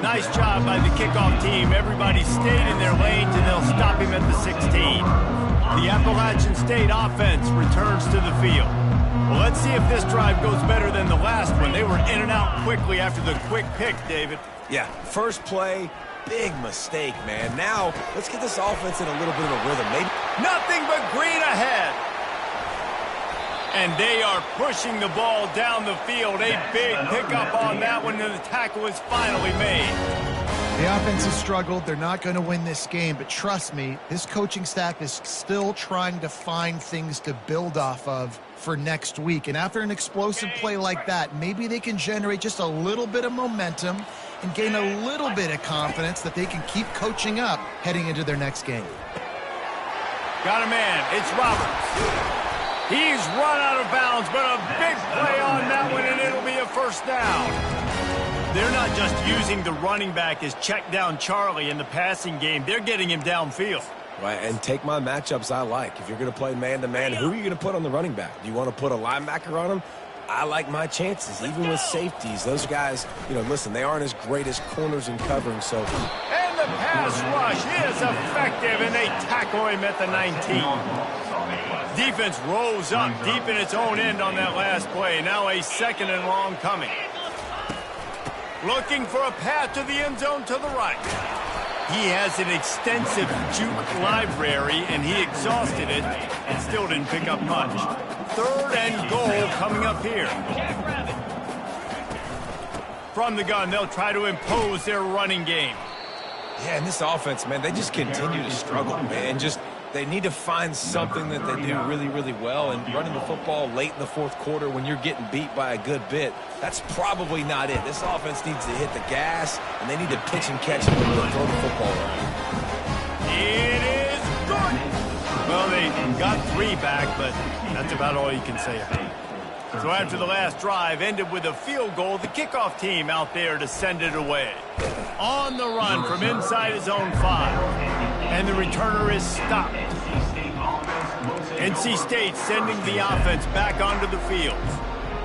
Nice job by the kickoff team. Everybody stayed in their lanes, and they'll stop him at the 16. The Appalachian State offense returns to the field. Well, let's see if this drive goes better than the last one. They were in and out quickly after the quick pick, David. Yeah, first play, big mistake, man. Now, let's get this offense in a little bit of a rhythm. Maybe nothing but green ahead. And they are pushing the ball down the field. A big pickup on that one, and the tackle is finally made. The offense has struggled. They're not going to win this game, but trust me, this coaching staff is still trying to find things to build off of for next week. And after an explosive play like that, maybe they can generate just a little bit of momentum and gain a little bit of confidence that they can keep coaching up heading into their next game. Got a man. It's Roberts. He's run out of bounds, but a big play on that one, and it'll be a first down. They're not just using the running back as check down Charlie in the passing game. They're getting him downfield. Right, and take my matchups I like. If you're going to play man-to-man, who are you going to put on the running back? Do you want to put a linebacker on him? I like my chances, even with safeties. Those guys, you know, listen, they aren't as great as corners and covering, so... And the pass rush is effective, and they tackle him at the 19. Defense rolls up deep in its own end on that last play. Now a second and long coming. Looking for a path to the end zone to the right. He has an extensive juke library, and he exhausted it and still didn't pick up much. Third and goal coming up here. From the gun, they'll try to impose their running game. Yeah, and this offense, man, they just continue to struggle, man. They need to find something that they do really, really well, and running the football late in the fourth quarter when you're getting beat by a good bit, that's probably not it. This offense needs to hit the gas, and they need to pitch and catch and throw the football around. It is good. Well, they got 3 back, but that's about all you can say about it. So after the last drive ended with a field goal, the kickoff team out there to send it away. On the run from inside his own 5. And the returner is stopped. NC State sending the offense back onto the field.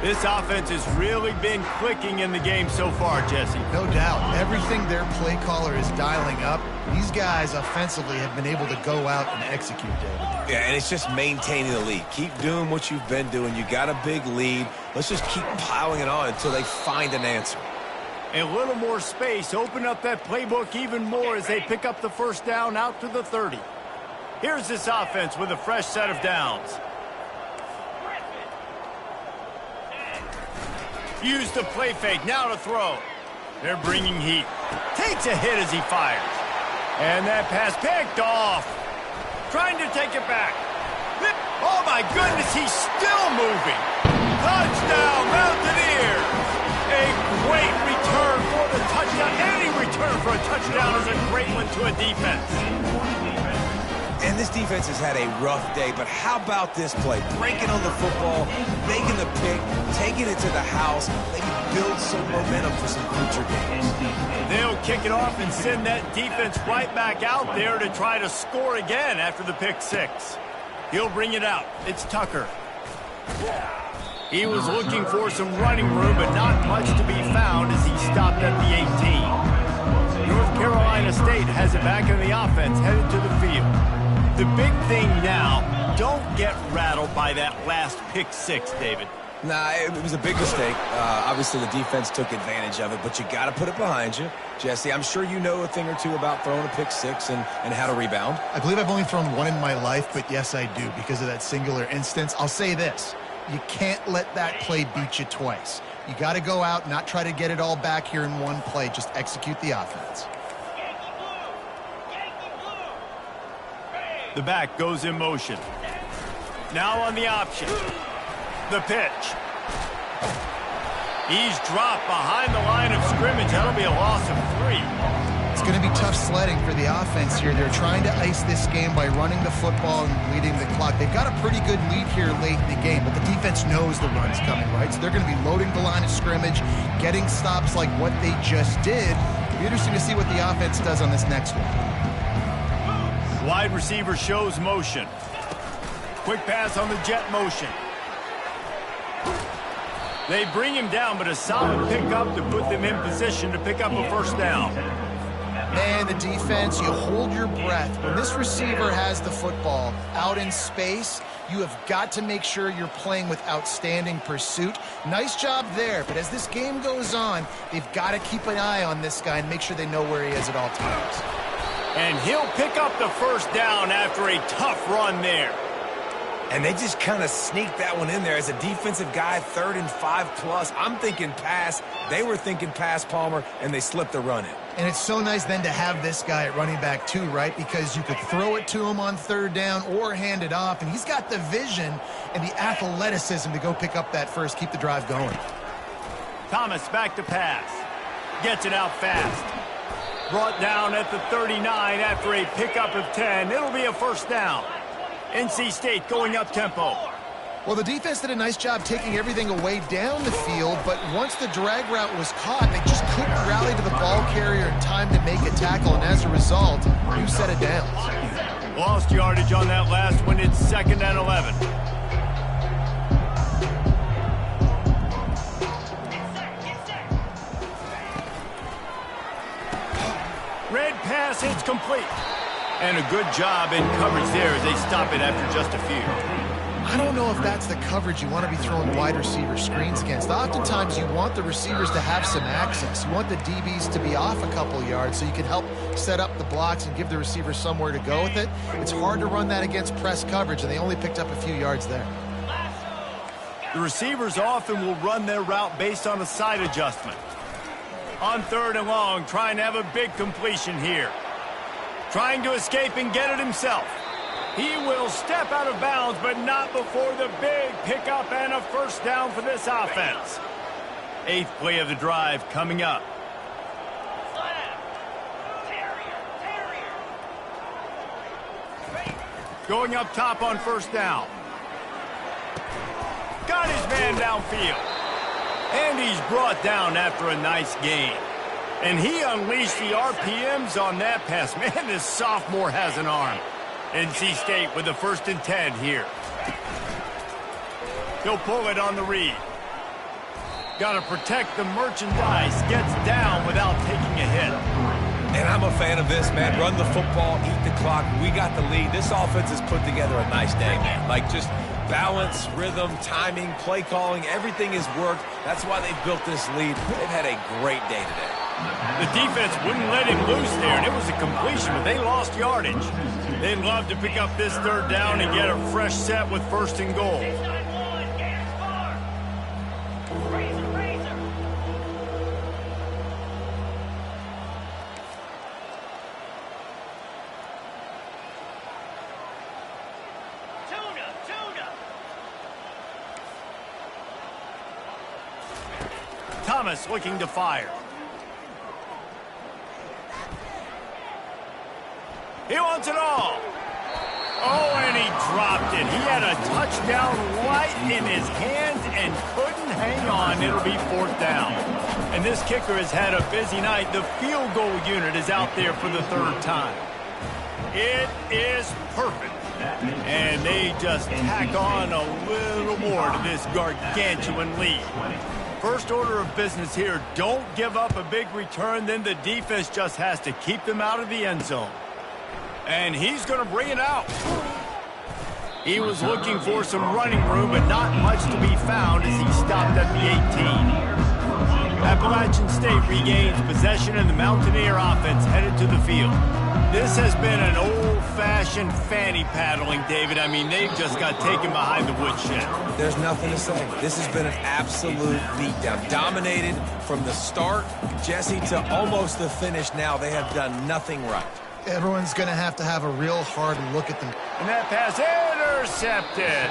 This offense has really been clicking in the game so far, Jesse. No doubt. Everything their play caller is dialing up, these guys offensively have been able to go out and execute, David. Yeah, and it's just maintaining the lead. Keep doing what you've been doing. You got a big lead. Let's just keep piling it on until they find an answer. A little more space. Open up that playbook even more as they pick up the first down out to the 30. Here's this offense with a fresh set of downs. Use the play fake. Now to throw. They're bringing heat. Takes a hit as he fires. And that pass picked off. Trying to take it back. Oh, my goodness, he's still moving. Touchdown, Mountaineers. A great return for the touchdown. Any return for a touchdown is a great one to a defense. And this defense has had a rough day, but how about this play? Breaking on the football, making the pick, taking it to the house, maybe build some momentum for some future games. They'll kick it off and send that defense right back out there to try to score again after the pick 6. He'll bring it out. It's Tucker. He was looking for some running room, but not much to be found as he stopped at the 18. North Carolina State has it back in the offense, headed to the field. The big thing now, don't get rattled by that last pick 6, David. Nah, it was a big mistake. Obviously, the defense took advantage of it, but you got to put it behind you. Jesse, I'm sure you know a thing or two about throwing a pick six and how to rebound. I believe I've only thrown one in my life, but yes, I do because of that singular instance. I'll say this. You can't let that play beat you twice. You got to go out, not try to get it all back here in one play. Just execute the offense. The back goes in motion. Now on the option. The pitch. He's dropped behind the line of scrimmage. That'll be a loss of 3. It's going to be tough sledding for the offense here. They're trying to ice this game by running the football and bleeding the clock. They've got a pretty good lead here late in the game, but the defense knows the run's coming, right? So they're going to be loading the line of scrimmage, getting stops like what they just did. It'll be interesting to see what the offense does on this next one. Wide receiver shows motion. Quick pass on the jet motion. They bring him down, but a solid pickup to put them in position to pick up a first down. Man, the defense, you hold your breath. When this receiver has the football out in space, you have got to make sure you're playing with outstanding pursuit. Nice job there, but as this game goes on, they've got to keep an eye on this guy and make sure they know where he is at all times. And he'll pick up the first down after a tough run there. And they just kind of sneaked that one in there. As a defensive guy, 3rd and 5+. I'm thinking pass. They were thinking pass, Palmer, and they slipped the run in. And it's so nice then to have this guy at running back too, right? Because you could throw it to him on 3rd down or hand it off. And he's got the vision and the athleticism to go pick up that first, keep the drive going. Thomas back to pass. Gets it out fast. Brought down at the 39 after a pickup of 10. It'll be a first down. NC State going up tempo. Well, the defense did a nice job taking everything away down the field, but once the drag route was caught, they just couldn't rally to the ball carrier in time to make a tackle, and as a result, new set of downs. Lost yardage on that last one. It's 2nd and 11. Red pass hits complete. And a good job in coverage there as they stop it after just a few. I don't know if that's the coverage you want to be throwing wide receiver screens against. Oftentimes you want the receivers to have some access. You want the DBs to be off a couple yards so you can help set up the blocks and give the receiver somewhere to go with it. It's hard to run that against press coverage, and they only picked up a few yards there. The receivers often will run their route based on a side adjustment. On 3rd and long, trying to have a big completion here. Trying to escape and get it himself. He will step out of bounds, but not before the big pickup and a first down for this offense. 8th play of the drive coming up. Going up top on first down. Got his man downfield. And he's brought down after a nice gain. And he unleashed the RPMs on that pass. Man, this sophomore has an arm. NC State with the 1st and 10 here. He'll pull it on the read. Got to protect the merchandise. Gets down without taking a hit. And I'm a fan of this, man. Run the football, eat the clock. We got the lead. This offense has put together a nice day, man. Like just balance, rhythm, timing, play calling. Everything has worked. That's why they've built this lead. They've had a great day today. The defense wouldn't let him loose there, and it was a completion, but they lost yardage. They'd love to pick up this 3rd down and get a fresh set with 1st and goal. Thomas looking to fire. He wants it all. Oh, and he dropped it. He had a touchdown right in his hands and couldn't hang on. It'll be 4th down. And this kicker has had a busy night. The field goal unit is out there for the 3rd time. It is perfect. And they just tack on a little more to this gargantuan lead. First order of business here, don't give up a big return, then the defense just has to keep them out of the end zone. And he's going to bring it out. He was looking for some running room, but not much to be found as he stopped at the 18. Appalachian State regains possession and the Mountaineer offense headed to the field. This has been an old-fashioned fanny paddling, David. I mean, they've just got taken behind the woodshed. There's nothing to say. This has been an absolute beatdown. Dominated from the start, Jesse, to almost the finish now. They have done nothing right. Everyone's going to have a real hard look at them. And that pass intercepted.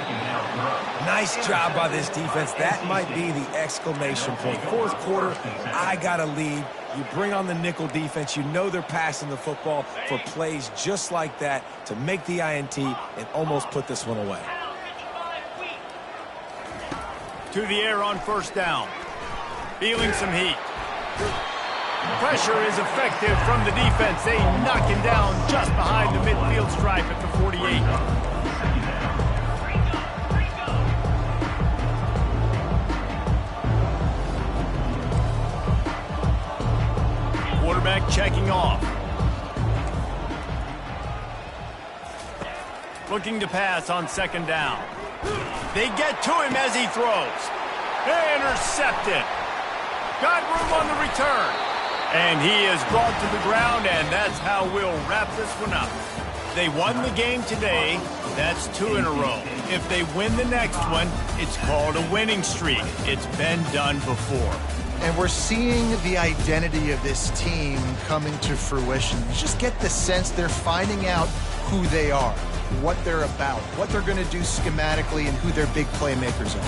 Nice job by this defense. That might be the exclamation point. Fourth quarter, I got a lead. You bring on the nickel defense. You know they're passing the football for plays just like that to make the INT and almost put this one away. To the air on first down. Feeling some heat. Pressure is effective from the defense. They knock him down just behind the midfield stripe at the 48. Quarterback checking off. Looking to pass on second down. They get to him as he throws. Intercepted. Got room on the return. And he is brought to the ground, and that's how we'll wrap this one up. They won the game today. That's 2 in a row. If they win the next one, it's called a winning streak. It's been done before. And we're seeing the identity of this team coming to fruition. You just get the sense they're finding out who they are, what they're about, what they're going to do schematically, and who their big playmakers are.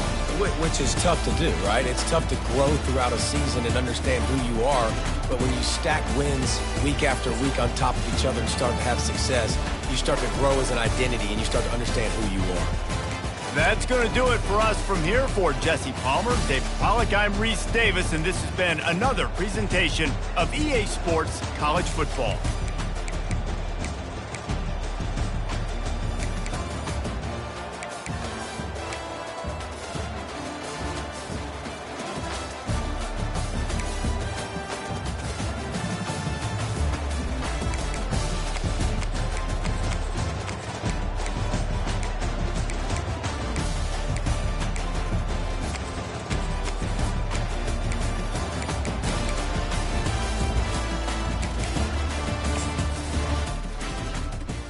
Which is tough to do, right? It's tough to grow throughout a season and understand who you are. But when you stack wins week after week on top of each other and start to have success, you start to grow as an identity and you start to understand who you are. That's going to do it for us from here. For Jesse Palmer, David Pollack, I'm Reese Davis, and this has been another presentation of EA Sports College Football.